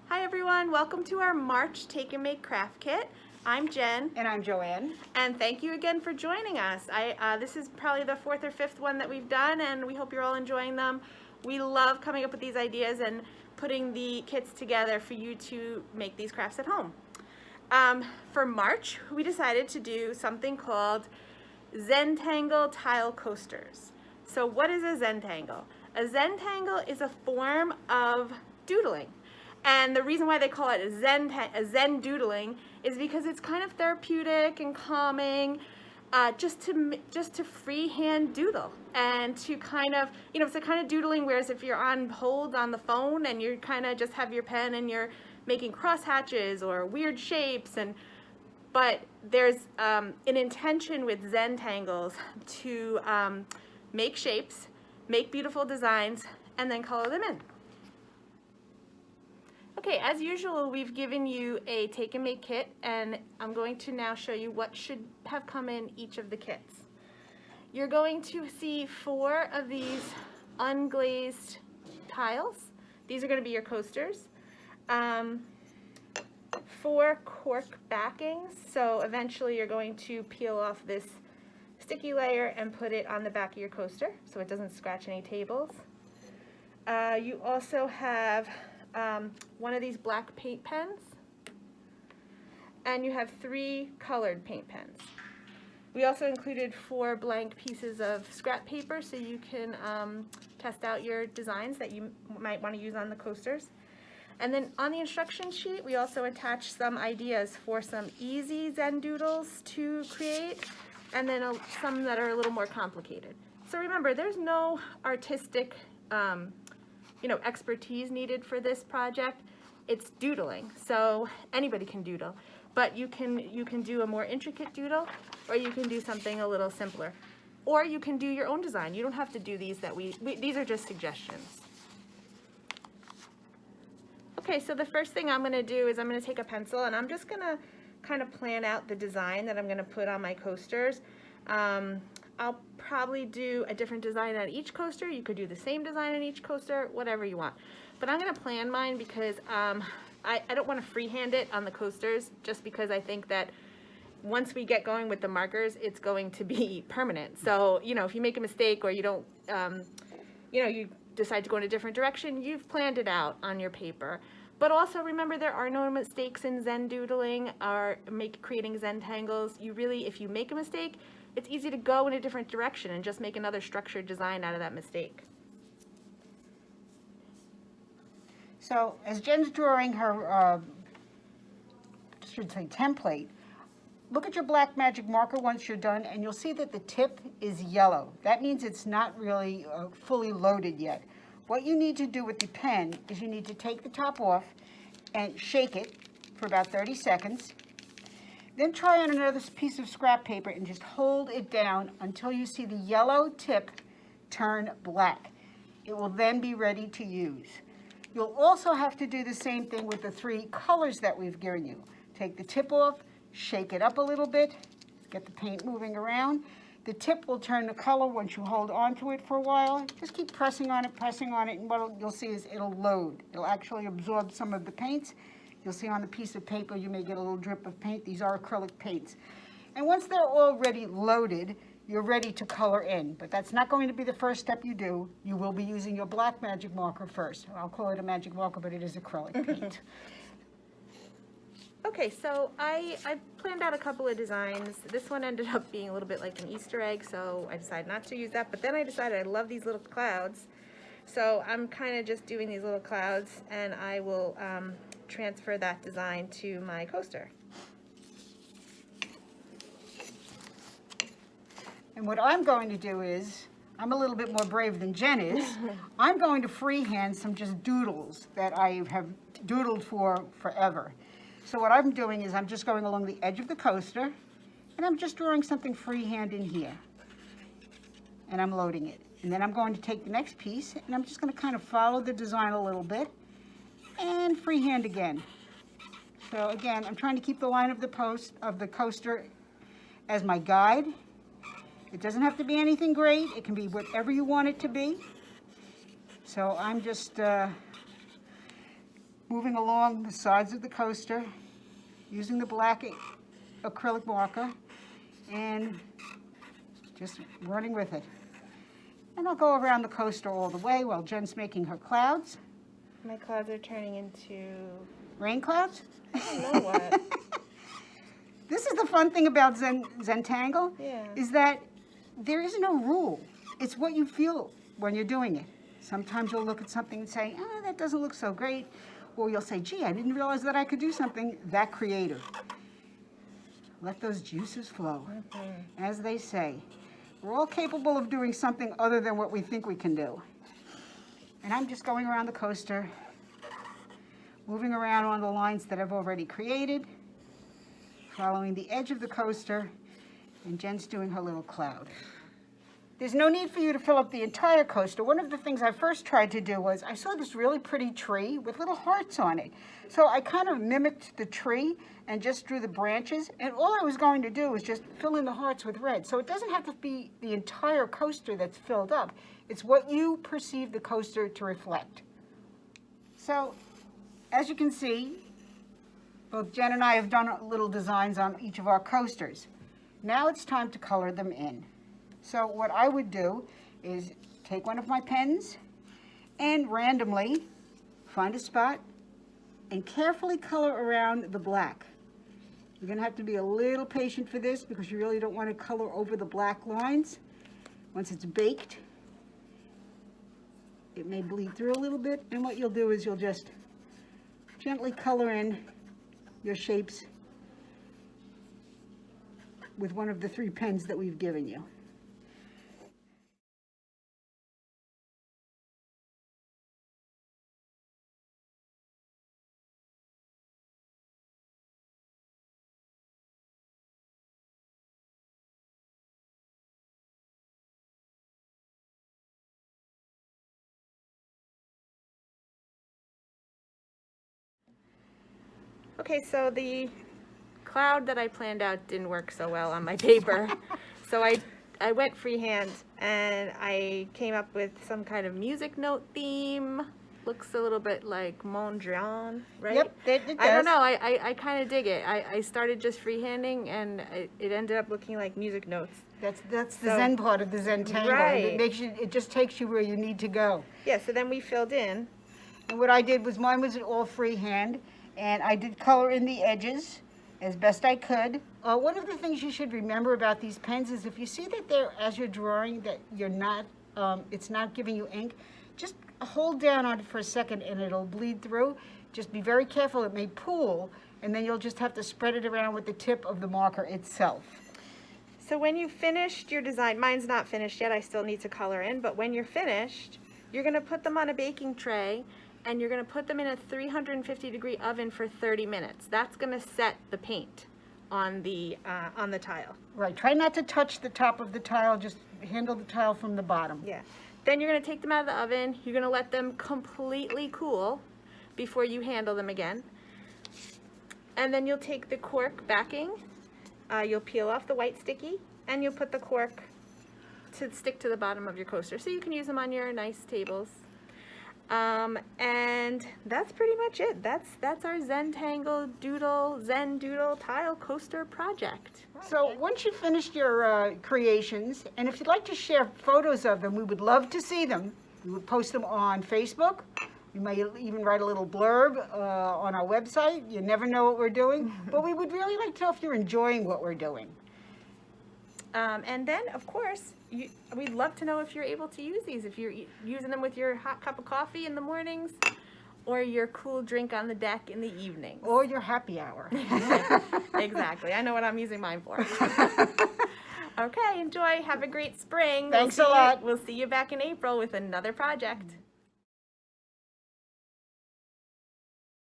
Hi everyone, welcome to our March Take and Make Craft Kit. I'm Jen. And I'm Joanne. And thank you again for joining us. This is probably the fourth or fifth one that we've done, and we hope you're all enjoying them. We love coming up with these ideas and putting the kits together for you to make these crafts at home. For March, we decided to do something called Zentangle tile coasters. So what is a Zentangle? A Zentangle is a form of doodling. And the reason why they call it a Zen doodling is because it's kind of therapeutic and calming, just to freehand doodle and to kind of, it's a kind of doodling. Whereas if you're on hold on the phone and you kind of just have your pen and you're making crosshatches or weird shapes, but there's an intention with Zentangles to make shapes, make beautiful designs, and then color them in. Okay, as usual, we've given you a take and make kit, and I'm going to now show you what should have come in each of the kits. You're going to see 4 of these unglazed tiles. These are going to be your coasters. 4 cork backings, so eventually you're going to peel off this sticky layer and put it on the back of your coaster so it doesn't scratch any tables. You also have one of these black paint pens, and you have 3 colored paint pens. We also included 4 blank pieces of scrap paper so you can test out your designs that you might want to use on the coasters. And then on the instruction sheet, we also attached some ideas for some easy Zen doodles to create, and then some that are a little more complicated. So remember, there's no artistic expertise needed for this project. It's doodling, so anybody can doodle, but you can do a more intricate doodle, or you can do something a little simpler, or you can do your own design. You don't have to do these these are just suggestions. Okay, so the first thing I'm going to do is I'm going to take a pencil and I'm just going to kind of plan out the design that I'm going to put on my coasters. I'll probably do a different design on each coaster. You could do the same design on each coaster, whatever you want. But I'm going to plan mine because I don't want to freehand it on the coasters, just because I think that once we get going with the markers, it's going to be permanent. So, if you make a mistake or you don't, you decide to go in a different direction, you've planned it out on your paper. But also remember, there are no mistakes in Zen doodling or creating Zentangles. If you make a mistake, it's easy to go in a different direction and just make another structured design out of that mistake. So as Jen's drawing her, template, look at your black magic marker once you're done, and you'll see that the tip is yellow. That means it's not really fully loaded yet. What you need to do with the pen is you need to take the top off and shake it for about 30 seconds. Then try on another piece of scrap paper and just hold it down until you see the yellow tip turn black. It will then be ready to use. You'll also have to do the same thing with the 3 colors that we've given you. Take the tip off, shake it up a little bit, get the paint moving around. The tip will turn the color once you hold on to it for a while. Just keep pressing on it, and what you'll see is it'll load. It'll actually absorb some of the paints. You'll see on the piece of paper you may get a little drip of paint. These are acrylic paints. And once they're already loaded, you're ready to color in. But that's not going to be the first step you do. You will be using your black magic marker first. I'll call it a magic marker, but it is acrylic paint. Okay, so I planned out a couple of designs. This one ended up being a little bit like an Easter egg, so I decided not to use that. But then I decided I love these little clouds. So I'm kind of just doing these little clouds, and I will transfer that design to my coaster. And what I'm going to do is, I'm a little bit more brave than Jen is. I'm going to freehand some just doodles that I have doodled for forever. So what I'm doing is I'm just going along the edge of the coaster, and I'm just drawing something freehand in here. And I'm loading it. And then I'm going to take the next piece, and I'm just going to kind of follow the design a little bit, and freehand again. So again, I'm trying to keep the line of the coaster as my guide. It doesn't have to be anything great. It can be whatever you want it to be. So I'm just moving along the sides of the coaster, using the black acrylic marker, and just running with it. And I'll go around the coaster all the way while Jen's making her clouds. My clouds are turning into... Rain clouds? I don't know what. This is the fun thing about Zentangle, Yeah. is that there is no rule. It's what you feel when you're doing it. Sometimes you'll look at something and say, oh, that doesn't look so great. Or you'll say, gee, I didn't realize that I could do something that creative. Let those juices flow. As they say, we're all capable of doing something other than what we think we can do. And I'm just going around the coaster, moving around on the lines that I've already created, following the edge of the coaster, and Jen's doing her little cloud. There's no need for you to fill up the entire coaster. One of the things I first tried to do was I saw this really pretty tree with little hearts on it. So I kind of mimicked the tree and just drew the branches, and all I was going to do was just fill in the hearts with red. So it doesn't have to be the entire coaster that's filled up. It's what you perceive the coaster to reflect. So as you can see, both Jen and I have done little designs on each of our coasters. Now it's time to color them in. So what I would do is take one of my pens and randomly find a spot and carefully color around the black. You're going to have to be a little patient for this because you really don't want to color over the black lines. Once it's baked, it may bleed through a little bit, and what you'll do is you'll just gently color in your shapes with one of the 3 pens that we've given you. Okay, so the cloud that I planned out didn't work so well on my paper. So I went freehand and I came up with some kind of music note theme. Looks a little bit like Mondrian, right? Yep, it does. I don't know, I kind of dig it. I started just freehanding and it ended up looking like music notes. That's the So- Zen part of the Zentangle. Right. It just takes you where you need to go. Yeah, so then we filled in. And what I did was, mine was all freehand, and I did color in the edges as best I could. One of the things you should remember about these pens is if you see that they're, as you're drawing, that you're not, it's not giving you ink, just hold down on it for a second and it'll bleed through. Just be very careful, it may pool, and then you'll just have to spread it around with the tip of the marker itself. So when you finished your design, mine's not finished yet, I still need to color in, but when you're finished, you're gonna put them on a baking tray and you're gonna put them in a 350-degree oven for 30 minutes. That's gonna set the paint on the tile. Right, try not to touch the top of the tile, just handle the tile from the bottom. Yeah. Then you're gonna take them out of the oven, you're gonna let them completely cool before you handle them again. And then you'll take the cork backing, you'll peel off the white sticky, and you'll put the cork to stick to the bottom of your coaster. So you can use them on your nice tables. And that's pretty much it. That's our Zentangle Zen Doodle tile coaster project. So once you've finished your creations, and if you'd like to share photos of them, we would love to see them. We would post them on Facebook. We might even write a little blurb on our website. You never know what we're doing, but we would really like to know if you're enjoying what we're doing. And then, of course, we'd love to know if you're able to use these, if you're using them with your hot cup of coffee in the mornings or your cool drink on the deck in the evenings. Or your happy hour. Exactly. I know what I'm using mine for. Okay, enjoy. Have a great spring. Thanks a lot. We'll see you back in April with another project.